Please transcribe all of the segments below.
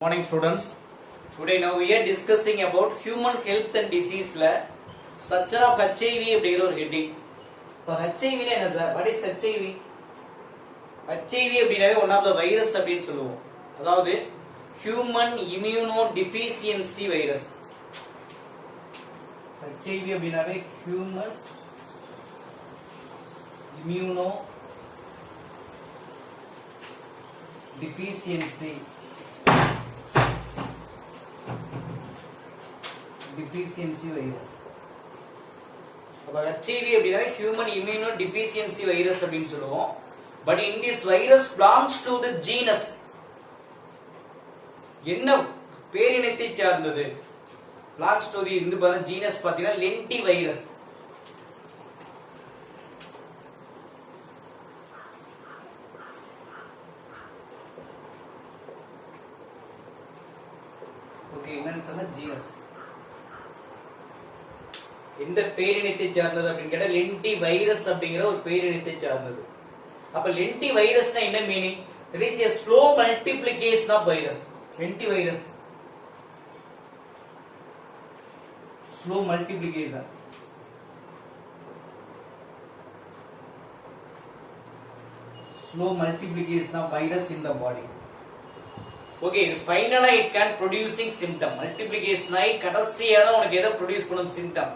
Morning students. Today now we are discussing about human health and disease la structure of HIV அப்படிங்கற ஒரு heading. இப்போ HIV னா என்ன sir? What is HIV? HIV அப்படினாவே one of the virus அப்படினு சொல்லுவோம். அதாவது human immunodeficiency virus. HIV அப்படினாவே human immunodeficiency virus. அப்ப HIV அப்படினா human immunodeficiency virus அப்படினு சொல்லுவோம். But in this virus belongs to the genus. என்ன பேரினத்தை சார்ந்தது? belongs to the இந்த பாருங்க genus பாத்தீங்கன்னா lentivirus. ஓகே என்னன்னு சொன்னா genus. இந்த பேரினத்தை சார்ந்தது அப்படின்னு கேட்டா லென்டி வைரஸ் அப்படிங்கிற ஒரு பேரினத்தை சார்ந்தது. அப்ப லென்டி வைரஸ்னா என்ன meaning? It is a slow multiplication of virus. Lentivirus slow multiplication. Slow multiplication of virus in the body. Okay, finally it can producing symptom. Multiplication ஆகி கடைசியா தான் உனக்கு எதை ப்ரொடியூஸ் பண்ணும்? சிம்டம்.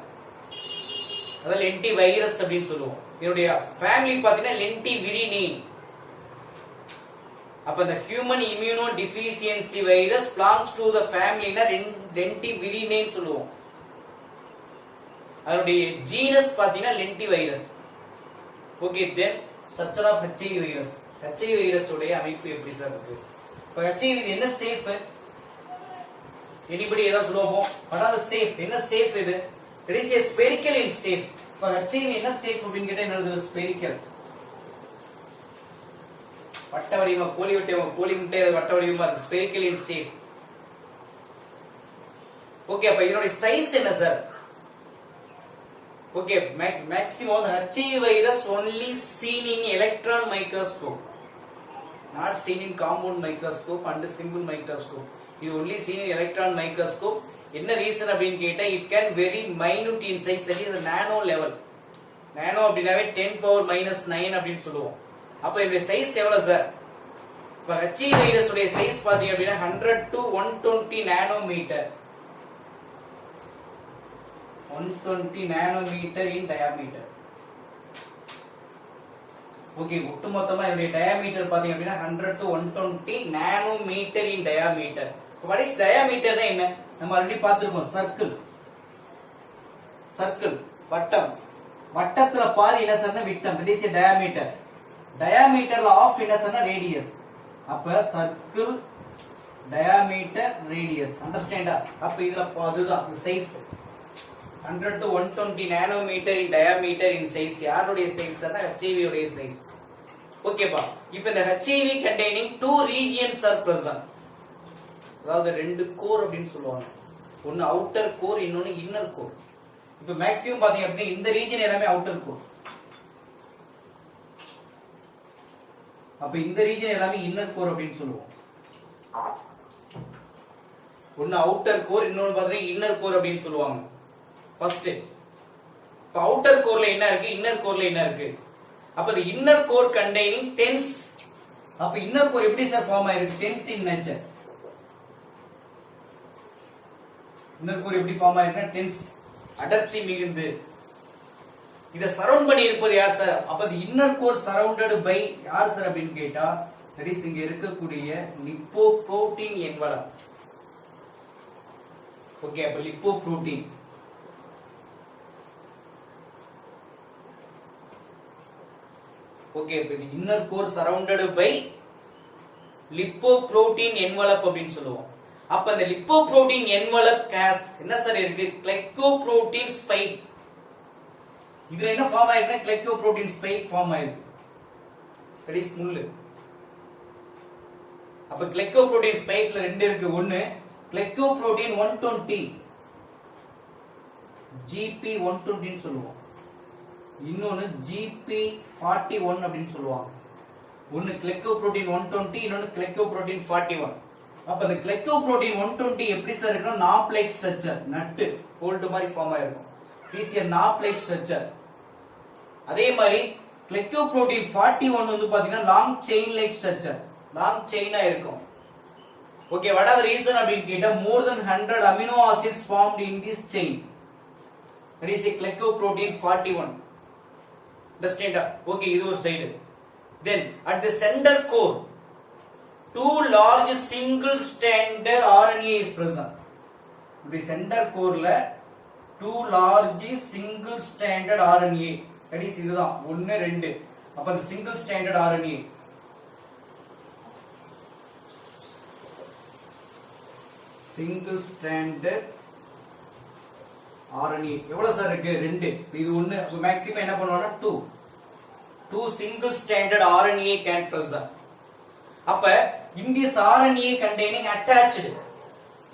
அத லென்டி வைரஸ் அப்படினு சொல்லுவோம். இதோட ஃபேமிலி பாத்தீங்கன்னா லென்டிவிரினே. அப்ப the human immunodeficiency virus belongs to the family னா லென்டிவிரினே சொல்லுவோம். அதோட ஜீனஸ் பாத்தீங்கன்னா lentivirus. Okay, then structure of HIV virus. HIV virus உடைய அமைப்பு எப்படி சார் இருக்கு? இப்ப HIV என்ன சேஃப்? எனிபடி ஏதாவது சொல்லுவோம். அதாவது சேஃப் என்ன சேஃப் இது? It is a spherical in shape. For HIV என்ன சேஃப் அப்படினு கேட்டா என்னது? ஸ்பெரிக்கல். வட்ட வடிவமா கோலி முட்டை வட்ட வடிவமா இருக்கு. ஸ்பெரிக்கல் இன் ஷேப். ஓகே, அப்ப இதோட சைஸ் என்ன sir? Okay, maximum HIV virus only seen in electron microscope, not seen in compound microscope and simple microscope. இது only seen in electron microscope. என்ன ரீசன் அப்படின்னு கேட்டா it can very minute in size, that is nano level. நானோ அப்படினாவே 10⁻⁹ அப்படின்னு சொல்லுவோம். அப்ப இதோட size எவ்வளவு சார்? இப்ப HIV வைரஸ் உடைய சைஸ் பாத்தீங்க அப்படினா 100 to 120 nanometre. 120 nanometre in diameter. Okay, ஒட்டுமொத்தமா இதோட டயாமீட்டர் பாத்தீங்க அப்படினா 100 to 120 nanometre in diameter. What is diameter னா என்ன? நம்ம ஆல்ரெடி பார்த்திருக்கோம். சர்க்கிள் வட்டம். வட்டத்துல பாதி என்ன சொன்னா விட்டம். that is a diameter. diameterல ஆஃப் என்ன சொன்னா ரேடியஸ். அப்ப சர்க்கிள் diameter radius. அண்டர்ஸ்டாண்டா? அப்ப இதுல அதுதான் size. 100 to 120 nanometre in diameter in size. யாருடைய சைஸ்? HIV உடைய சைஸ். ஓகேப்பா, இப்போ இந்த HIV containing two regions are present. அதாவது ரெண்டு கோர் அப்படின்னு சொல்லுவாங்க. ஒன்னு அவுட்டர் கோர், இன்னொன்னு இன்னர் கோர். இப்போ மேக்ஸிமம் பாத்தீங்க அப்படின்னா இந்த ரீஜன் எல்லாமே அவுட்டர் கோர். அப்ப இந்த ரீஜன் எல்லாமே இன்னர் கோர் அப்படின்னு சொல்லுவோம். ஒன்னு அவுட்டர் கோர், இன்னொன்னு பாத்தீங்கன்னா இன்னர் கோர் அப்படின்னு சொல்லுவாங்க. ஃபர்ஸ்ட் இப்போ அவுட்டர் கோர்ல என்ன இருக்கு, இன்னர் கோர்ல என்ன இருக்கு? அப்ப the inner core containing tens. அப்ப இன்னர் கோர் எப்படி சார் ஃபார்ம் ஆயிருக்கு? Dense in nature. Inner core எப்படி ஃபார்ம் ஆயிருக்குன்னா டென்ஸ், அடர்த்தி மிகுந்து. இத சரவுண்ட் பண்ணி இருப்பது யார் சார்? அப்ப the inner core surrounded by யார் சார் அப்படின்னு கேட்டா that is இங்க இருக்கக்கூடிய லிப்போப்ரோட்டீன் envelope. ஓகே, அப்ப லிப்போப்ரோட்டீன். ஓகே, இப்ப inner core surrounded by lipoprotein envelope அப்படின்னு சொல்லுவோம். அப்ப அந்த lipoprotein envelope has என்ன சார் இருக்கு? glycoprotein spike. இதுல என்ன ஃபார்ம் ஆயிருக்கு? glycoprotein spike ஃபார்ம் ஆயிருக்கு. that is முள்ளு. அப்ப glycoprotein spikeல ரெண்டு இருக்கு. ஒன்னு glycoprotein 120 GP120 ன்னு சொல்லுவோம். இன்னொன்னு GP41 அப்படின்னு சொல்லுவாங்க. ஒன்னு கிளைகோபுரோட்டீன் 120, இன்னொன்னு கிளைகோபுரோட்டீன் 41. அப்ப இந்த கிளைகோபுரோட்டீன் 120 எப்படி சார் இருக்கும்? Knob like structure, nut bolt மாதிரி ஃபார்ம் ஆயிருக்கும். Is a knob like structure. அதே மாதிரி கிளைகோபுரோட்டீன் 41 வந்து பாத்தீங்கன்னா long chain like structure, long செயினா இருக்கும். Okay, what are the reason அப்படினு கேட்டா more than 100 amino acids formed in this chain. That is a glycoprotein 41. Understand? Okay, இது ஒரு side. Then at the center core, two large single stranded RNA is present. The center core ல two large single stranded RNA. That is இதுதான் 1 2. அப்ப அந்த single stranded RNA single stranded RNA எவ்வளவு sir இருக்கு? 2. இது 1. அப்ப மேக்ஸிமம் என்ன பண்ணுவானா 2 single stranded RNA can present. அப்ப in this RNA containing attached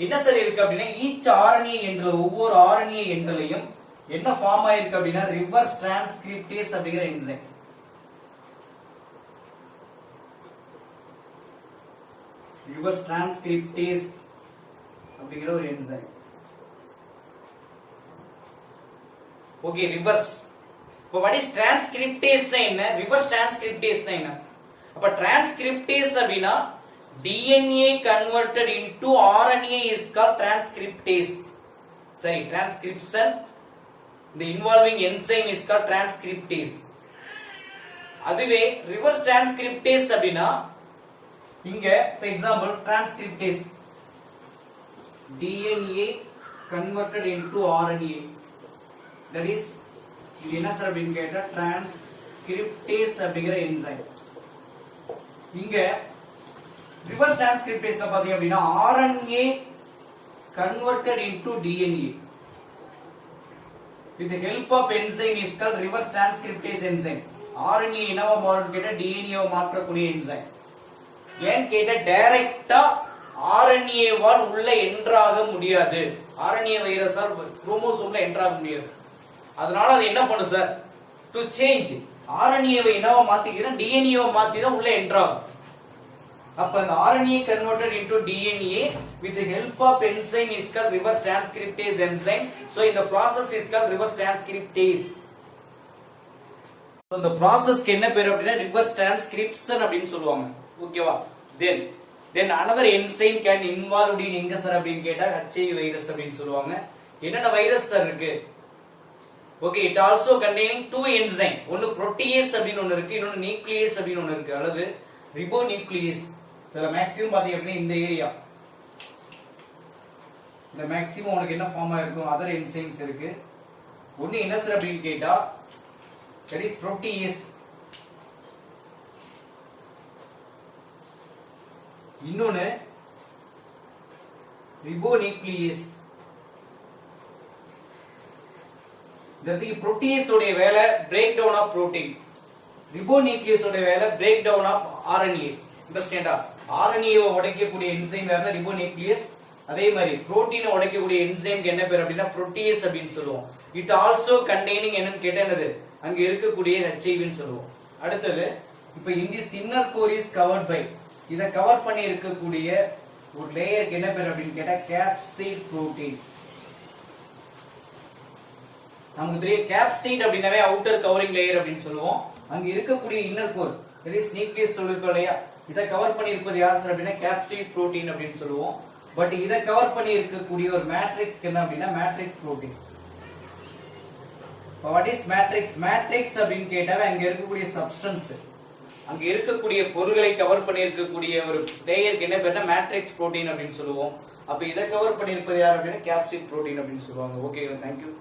என்ன சார் இருக்கு அப்படினா each RNA என்ற ஒவ்வொரு RNA எண்களையும் என்ன ஃபார்ம் ஆயிருக்கு அப்படினா reverse transcriptase அப்படிங்கிற என்சைம். reverse transcriptase அப்படிங்கிற ஒரு என்சைம். Okay, reverse. இப்போ what is transcriptase என்ன? reverse transcriptase என்ன? அப்ப transcriptase அப்படினா DNA converted into RNA is called transcriptase. சரி, transcription the involving enzyme is called transcriptase. அதுவே reverse transcriptase அப்படினா இங்க for example transcriptase DNA converted into RNA, that is இது என்ன சார் அப்படினு கேட்டா transcriptase அப்படிங்கிற என்சைம். இங்க reverse transcriptase பாத்தீங்க அப்படினா RNA converted into DNA with the help of enzyme is called reverse transcriptase enzyme. RNA என்னவா மாறும் கேட்டா DNA வா மாற்றக்கூடிய என்சைம். ஏன் கேட்டா டைரக்ட்டா RNA வால் உள்ள என்ட்ராக முடியாது. RNA வைரஸால் குரோமோசோம்ல என்ட்ராக முடியாது. அதனால அது என்ன பண்ணும் சார்? டு சேஞ்ச் RNA வை என்னவா மாத்திக்கிறேன்? DNA வா மாத்தி தான் உள்ள என்ட்ராகும். அப்ப அந்த RNA converted into DNA with the help of enzyme is called reverse transcriptase enzyme. So in the process is called reverse transcriptase. So இந்த processக்கு என்ன பேர் அப்படினா reverse transcription அப்படினு சொல்லுவாங்க. ஓகேவா? then another enzyme can involved in எங்க sir அப்படினு கேட்டா HIV வைரஸ் அப்படினு சொல்லுவாங்க. என்னென்ன வைரஸ் சார் இருக்கு? Okay, it also containing two enzyme. ஒன்னு protease அப்படினு ஒன்னு இருக்கு, இன்னொன்னு nuclease அப்படினு ஒன்னு இருக்கு, அல்லது ribonuclease. இதுல மேக்ஸிமம் பாத்தீங்க அப்படினா இந்த ஏரியா இந்த மேக்ஸிமம் உங்களுக்கு என்ன ஃபார்ம் ஆயிருக்கும்? அதர் என்சைம்ஸ் இருக்கு. ஒன்னு என்ன சார் அப்படினு கேட்டா that is protease, இன்னொன்னு ribonuclease. இதற்கு protease உடைய வேலை break down of protein, ribonuclease உடைய வேலை break down of RNA. அண்டர்ஸ்டாண்டா? RNA வை உடைக்கக்கூடிய என்சைம் வேற ribonuclease. அதே மாதிரி புரோட்டீனை உடைக்கக்கூடிய என்சைம்க்கு என்ன பேர் அப்படினா protease அப்படினு சொல்லுவோம். இட் ஆல்சோ கண்டெய்னிங் என்னன்னு கேட்டா என்னது? அங்க இருக்கக்கூடிய HIV ன்னு சொல்லுவோம். அடுத்து இப்போ இந்த inner core is covered by, இத கவர் பண்ணி இருக்கக்கூடிய ஒரு லேயருக்கு என்ன பேர் அப்படினு கேட்டா கேப்சிட் புரோட்டீன். நமக்கு தெரியும் கேப்சிட் அப்படினாவே அவுட்டர் கவரிங் லேயர் அப்படினு சொல்லுவோம். அங்க இருக்கக்கூடிய inner core that is nucleus சொல்லிருக்கோம் இல்லையா, இத கவர் பண்ணி இருப்பது யார் சார் அப்படினா கேப்சிட் புரோட்டீன் அப்படினு சொல்லுவோம். பட் இத கவர் பண்ணி இருக்கக்கூடிய ஒரு மேட்ரிக்ஸ் என்ன அப்படினா matrix protein. what is matrix? matrix அப்படினு கேட்டாவே அங்க இருக்கக்கூடிய சப்ஸ்டன்ஸ், அங்க இருக்கக்கூடிய பொருட்களை கவர் பண்ணி இருக்கக்கூடிய ஒரு லேயருக்கு என்ன பேர்னா மேட்ரிக்ஸ் புரோட்டீன் அப்படினு சொல்லுவோம். அப்ப இத கவர் பண்ணி இருப்பது யார் அப்படினா கேப்சிட் புரோட்டீன் அப்படினு சொல்லுவாங்க. Okay, thank you.